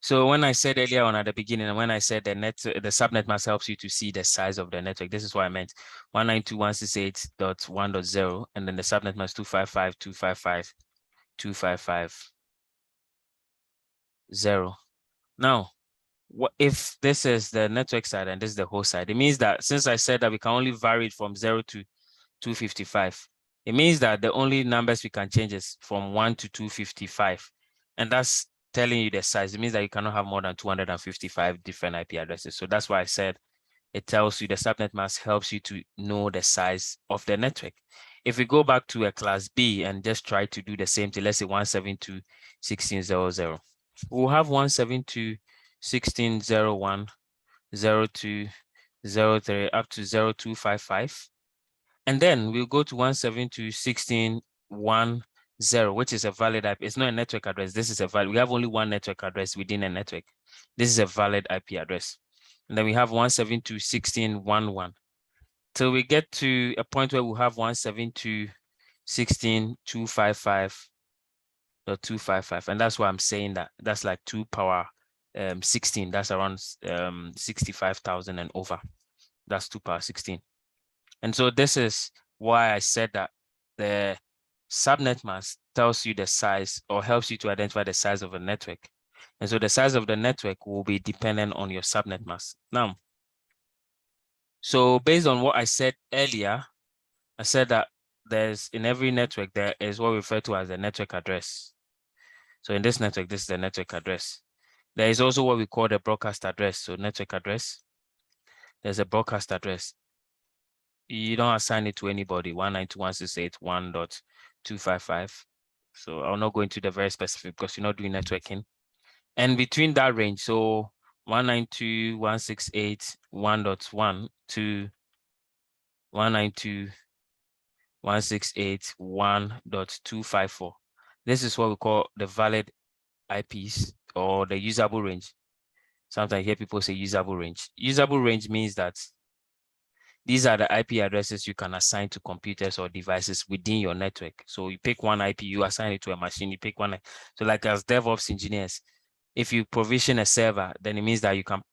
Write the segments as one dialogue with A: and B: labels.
A: So when I said earlier on at the beginning, and when I said the subnet mask helps you to see the size of the network, this is what I meant. 192.168.1.0, and then the subnet mask 255.255.255.0. Now, what if this is the network side and this is the host side? It means that since I said that we can only vary it from 0 to 255, it means that the only numbers we can change is from 1 to 255. And that's telling you the size. It means that you cannot have more than 255 different IP addresses. So that's why I said it tells you the subnet mask helps you to know the size of the network. If we go back to a class B and just try to do the same thing, let's say 172.16.0.0, we'll have 172.16.0.1, 0.2, 0.3 up to 0.255. And then we'll go to 172.16.1.0, which is a valid IP. It's not a network address. This is a valid. We have only one network address within a network. This is a valid IP address. And then we have 172.16.1.1. Till we get to a point where we have 172.16.255.255. And that's why I'm saying that that's like 2 power 16. That's around 65,000 and over. That's 2 power 16. And so this is why I said that the subnet mask tells you the size or helps you to identify the size of a network. And so the size of the network will be dependent on your subnet mask. Now, so based on what I said earlier, I said that there's in every network, there is what we refer to as a network address. So in this network, this is the network address. There is also what we call the broadcast address. So network address, there's a broadcast address. You don't assign it to anybody, 192.168.1.255. So I'll not go into the very specific because you're not doing networking. And between that range, so 192.168.1.1 to 192.168.1.254. This is what we call the valid IPs or the usable range. Sometimes I hear people say usable range. Usable range means that these are the IP addresses you can assign to computers or devices within your network. So you pick one IP, you assign it to a machine, you pick one. So like as DevOps engineers, if you provision a server, then it means that you can,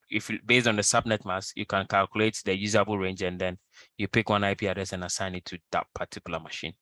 A: based on the subnet mask, you can calculate the usable range and then you pick one IP address and assign it to that particular machine.